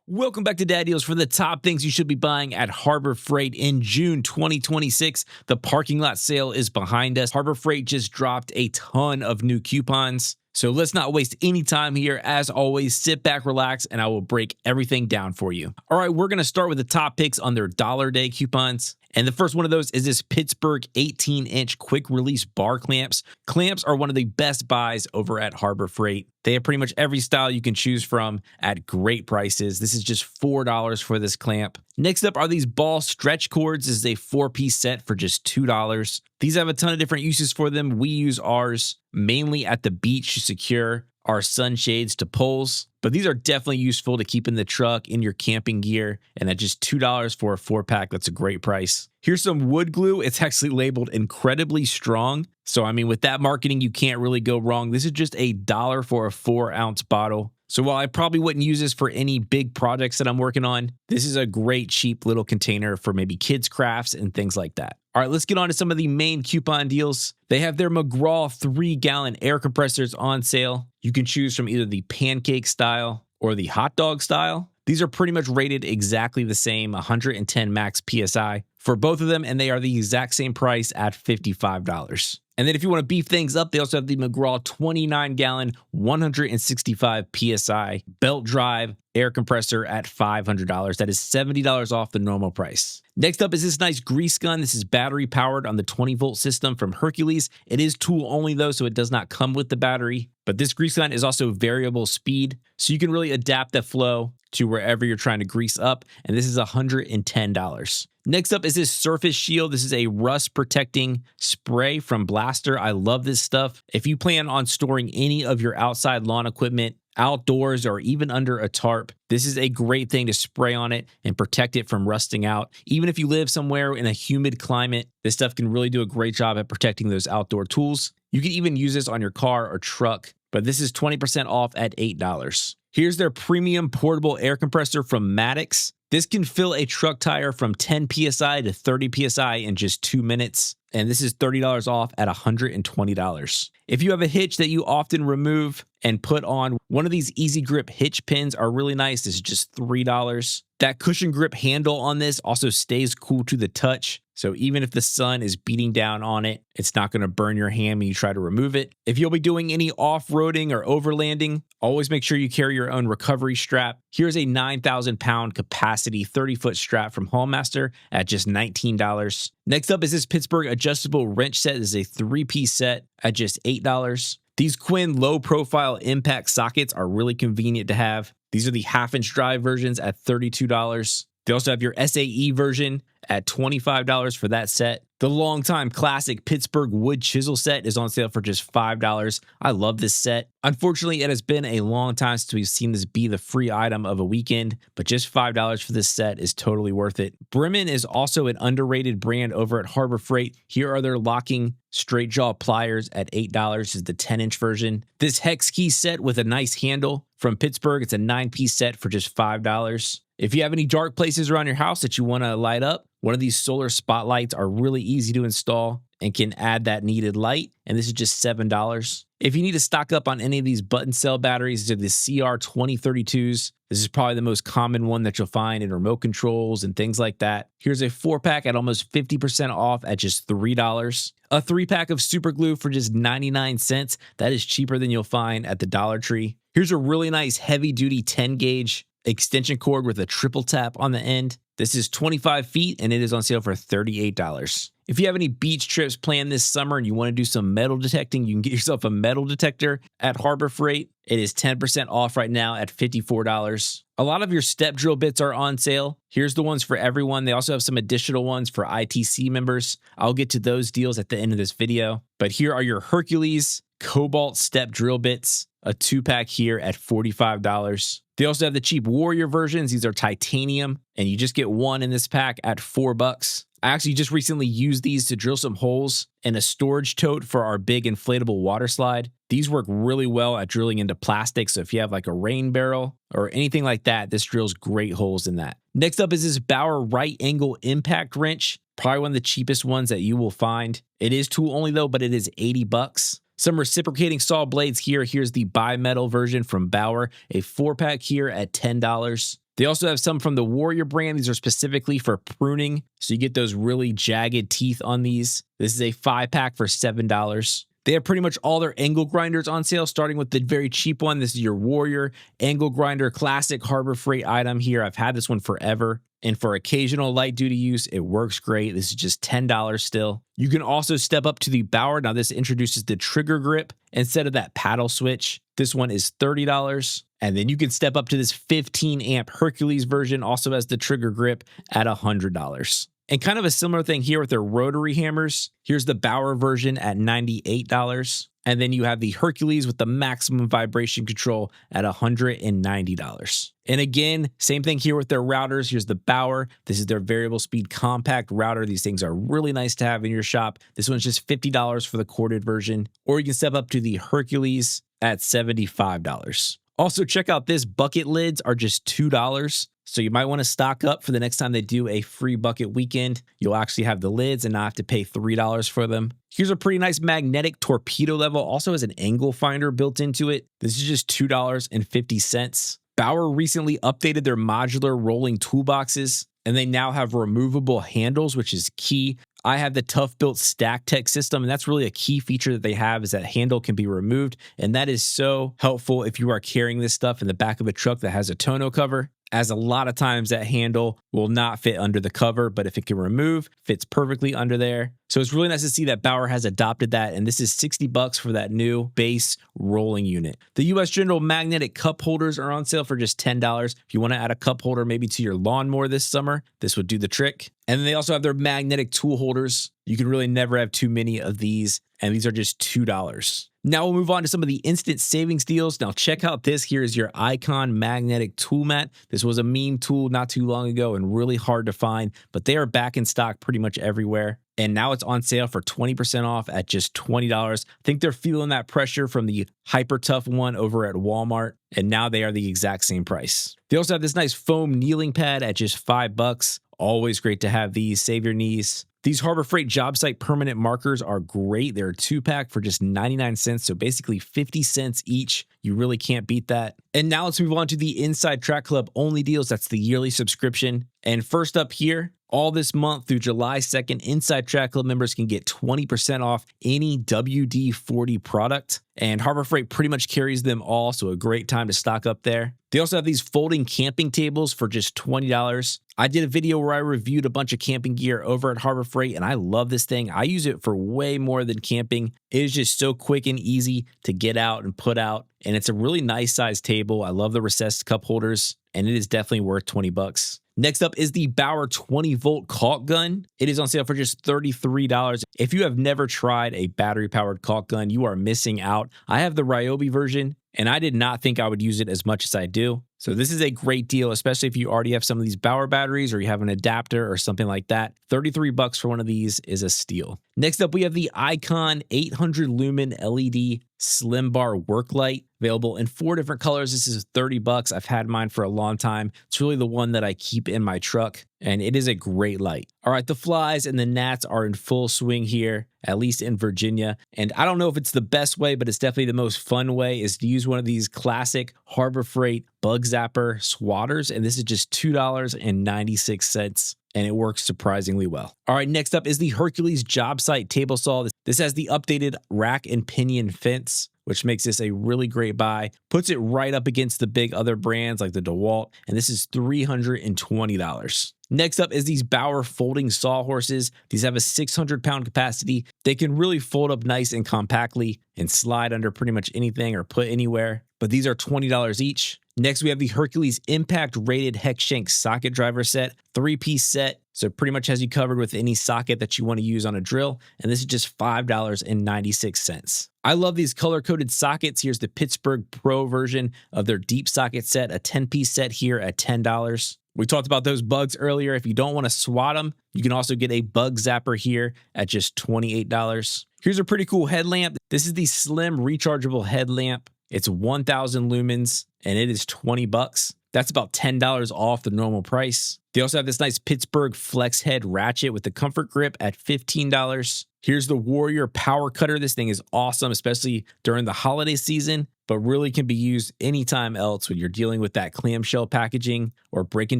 Welcome back to Dad Deals for the top things you should be buying at Harbor Freight in June 2026. The parking lot sale is behind us. Harbor Freight just dropped a ton of new coupons. So let's not waste any time here. As always, sit back, relax, and I will break everything down for you. All right, we're going to start with the top picks on their Dollar Day coupons. And the first one of those is this Pittsburgh 18-inch quick release bar clamps. Clamps are one of the best buys over at Harbor Freight. They have pretty much every style you can choose from at great prices. This is just $4 for this clamp. Next up are these ball stretch cords. This is a 4-piece set for just $2. These have a ton of different uses for them. We use ours mainly at the beach to secure our sunshades to poles, but these are definitely useful to keep in the truck, in your camping gear, and at just $2 for a 4-pack, that's a great price. Here's some wood glue. It's actually labeled incredibly strong, so I mean, with that marketing, you can't really go wrong. This is just $1 for a 4-ounce bottle. So while I probably wouldn't use this for any big projects that I'm working on, this is a great cheap little container for maybe kids' crafts and things like that. All right, let's get on to some of the main coupon deals. They have their McGraw 3-gallon air compressors on sale. You can choose from either the pancake style or the hot dog style. These are pretty much rated exactly the same, 110 max PSI for both of them, and they are the exact same price at $55. And then if you want to beef things up, they also have the McGraw 29-gallon, 165 PSI belt drive air compressor at $500. That is $70 off the normal price. Next up is this nice grease gun. This is battery powered on the 20-volt system from Hercules. It is tool only though, so it does not come with the battery. But this grease gun is also variable speed, so you can really adapt the flow to wherever you're trying to grease up, and this is $110. Next up is this Surface Shield. This is a rust protecting spray from Blaster. I love this stuff. If you plan on storing any of your outside lawn equipment outdoors or even under a tarp, this is a great thing to spray on it and protect it from rusting out. Even if you live somewhere in a humid climate, this stuff can really do a great job at protecting those outdoor tools. You can even use this on your car or truck, but this is 20% off at $8. Here's their premium portable air compressor from Maddox. This can fill a truck tire from 10 PSI to 30 PSI in just 2 minutes, and this is $30 off at $120. If you have a hitch that you often remove and put on, one of these Easy Grip hitch pins are really nice. This is just $3. That cushion grip handle on this also stays cool to the touch. So even if the sun is beating down on it, it's not going to burn your hand when you try to remove it. If you'll be doing any off-roading or overlanding, always make sure you carry your own recovery strap. Here's a 9,000-pound capacity 30-foot strap from Hallmaster at just $19. Next up is this Pittsburgh adjustable wrench set. This is a 3-piece set at just $8. These Quinn low-profile impact sockets are really convenient to have. These are the half-inch drive versions at $32. They also have your SAE version at $25 for that set. The longtime classic Pittsburgh wood chisel set is on sale for just $5. I love this set. Unfortunately, it has been a long time since we've seen this be the free item of a weekend, but just $5 for this set is totally worth it. Bremen is also an underrated brand over at Harbor Freight. Here are their locking straight jaw pliers at $8. This is the 10-inch version. This hex key set with a nice handle from Pittsburgh. It's a 9-piece set for just $5. If you have any dark places around your house that you want to light up, one of these solar spotlights are really easy to install and can add that needed light, and this is just $7. If you need to stock up on any of these button cell batteries, these are the CR2032s. This is probably the most common one that you'll find in remote controls and things like that. Here's a 4-pack at almost 50% off at just $3. A 3-pack of super glue for just 99 cents. That is cheaper than you'll find at the Dollar Tree. Here's a really nice heavy-duty 10-gauge extension cord with a triple tap on the end. This is 25 feet and it is on sale for $38. If you have any beach trips planned this summer and you want to do some metal detecting, you can get yourself a metal detector at Harbor Freight. It is 10% off right now at $54. A lot of your step drill bits are on sale. Here's the ones for everyone. They also have some additional ones for ITC members. I'll get to those deals at the end of this video. But here are your Hercules Cobalt step drill bits, a 2-pack here at $45. They also have the cheap Warrior versions. These are titanium, and you just get one in this pack at $4. I actually just recently used these to drill some holes in a storage tote for our big inflatable water slide. These work really well at drilling into plastic, so if you have like a rain barrel or anything like that, this drills great holes in that. Next up is this Bauer right angle impact wrench. Probably one of the cheapest ones that you will find. It is tool only though, but it is $80. Some reciprocating saw blades here. Here's the bimetal version from Bauer, a 4-pack here at $10. They also have some from the Warrior brand. These are specifically for pruning, so you get those really jagged teeth on these. This is a 5-pack for $7. They have pretty much all their angle grinders on sale, starting with the very cheap one. This is your Warrior Angle Grinder Classic Harbor Freight item here. I've had this one forever. And for occasional light duty use, it works great. This is just $10 still. You can also step up to the Bauer. Now this introduces the trigger grip instead of that paddle switch. This one is $30. And then you can step up to this 15 amp Hercules version, also has the trigger grip at $100. And kind of a similar thing here with their rotary hammers. Here's the Bauer version at $98. And then you have the Hercules with the maximum vibration control at $190. And again, same thing here with their routers. Here's the Bauer. This is their variable speed compact router. These things are really nice to have in your shop. This one's just $50 for the corded version. Or you can step up to the Hercules at $75. Also, check out this. Bucket lids are just $2. So you might want to stock up for the next time they do a free bucket weekend. You'll actually have the lids and not have to pay $3 for them. Here's a pretty nice magnetic torpedo level. Also has an angle finder built into it. This is just $2.50. Bauer recently updated their modular rolling toolboxes, and they now have removable handles, which is key. I have the Tough Built Stack Tech system, and that's really a key feature that they have is that handle can be removed, and that is so helpful if you are carrying this stuff in the back of a truck that has a tonneau cover, as a lot of times that handle will not fit under the cover, but if it can remove, fits perfectly under there. So it's really nice to see that Bauer has adopted that, and this is $60 for that new base rolling unit. The US General magnetic cup holders are on sale for just $10. If you want to add a cup holder maybe to your lawnmower this summer, this would do the trick. And then they also have their magnetic tool holders. You can really never have too many of these, and these are just $2. Now we'll move on to some of the instant savings deals. Now check out this. Here is your Icon magnetic tool mat. This was a meme tool not too long ago and really hard to find, but they are back in stock pretty much everywhere. And now it's on sale for 20% off at just $20. I think they're feeling that pressure from the Hyper Tough one over at Walmart, and now they are the exact same price. They also have this nice foam kneeling pad at just $5. Always great to have these. Save your knees. These Harbor Freight job site permanent markers are great. They're a 2-pack for just 99 cents, so basically 50 cents each. You really can't beat that. And now let's move on to the Inside Track Club only deals. That's the yearly subscription. And first up here, all this month through July 2nd, Inside Track Club members can get 20% off any WD-40 product. And Harbor Freight pretty much carries them all, so a great time to stock up there. They also have these folding camping tables for just $20. I did a video where I reviewed a bunch of camping gear over at Harbor Freight, and I love this thing. I use it for way more than camping. It is just so quick and easy to get out and put out, and it's a really nice sized table. I love the recessed cup holders, and it is definitely worth $20. Next up is the Bauer 20-volt caulk gun. It is on sale for just $33. If you have never tried a battery-powered caulk gun, you are missing out. I have the Ryobi version, and I did not think I would use it as much as I do. So this is a great deal, especially if you already have some of these Bauer batteries or you have an adapter or something like that. $33 for one of these is a steal. Next up, we have the Icon 800 lumen LED slim bar work light, available in 4 different colors. This is $30. I've had mine for a long time. It's really the one that I keep in my truck, and it is a great light. All right, the flies and the gnats are in full swing here, at least in Virginia. And I don't know if it's the best way, but it's definitely the most fun way is to use one of these classic Harbor Freight bug zapper swatters. And this is just $2.96. And it works surprisingly well. All right, next up is the Hercules job site table saw. This has the updated rack and pinion fence, which makes this a really great buy. Puts it right up against the big other brands like the DeWalt, and this is $320. Next up is these Bauer folding sawhorses. These have a 600-pound capacity. They can really fold up nice and compactly and slide under pretty much anything or put anywhere, but these are $20 each. Next, we have the Hercules Impact Rated Hex Shank Socket Driver Set, 3-piece set. So pretty much has you covered with any socket that you want to use on a drill. And this is just $5.96. I love these color-coded sockets. Here's the Pittsburgh Pro version of their deep socket set, a 10-piece set here at $10. We talked about those bugs earlier. If you don't want to swat them, you can also get a bug zapper here at just $28. Here's a pretty cool headlamp. This is the slim rechargeable headlamp. It's 1,000 lumens and it is $20. That's about $10 off the normal price. They also have this nice Pittsburgh Flex Head ratchet with the comfort grip at $15. Here's the Warrior Power Cutter. This thing is awesome, especially during the holiday season. but really can be used anytime else when you're dealing with that clamshell packaging or breaking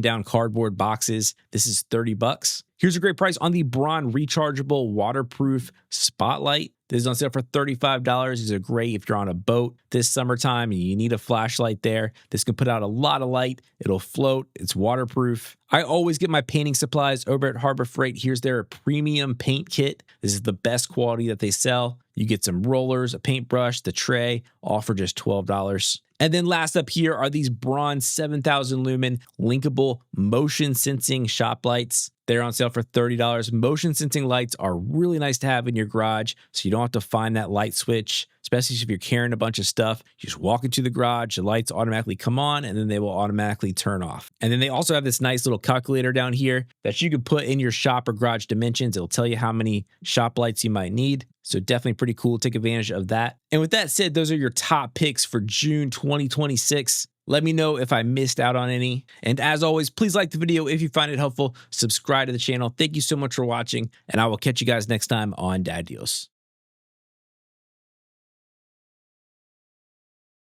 down cardboard boxes. This is $30. Here's a great price on the Braun rechargeable waterproof spotlight. This is on sale for $35. These are great if you're on a boat this summertime and you need a flashlight there. This can put out a lot of light. It'll float. It's waterproof. I always get my painting supplies over at Harbor Freight. Here's their premium paint kit. This is the best quality that they sell. You get some rollers, a paintbrush, the tray, all for just $12. And then last up here are these Braun 7000 lumen linkable motion sensing shop lights. They're on sale for $30. Motion sensing lights are really nice to have in your garage, so you don't have to find that light switch, especially if you're carrying a bunch of stuff. You just walk into the garage, the lights automatically come on, and then they will automatically turn off. And then they also have this nice little calculator down here that you can put in your shop or garage dimensions. It'll tell you how many shop lights you might need. So definitely pretty cool. Take advantage of that. And with that said, those are your top picks for June 2026. Let me know if I missed out on any. And as always, please like the video if you find it helpful. Subscribe to the channel. Thank you so much for watching, and I will catch you guys next time on Dad Deals.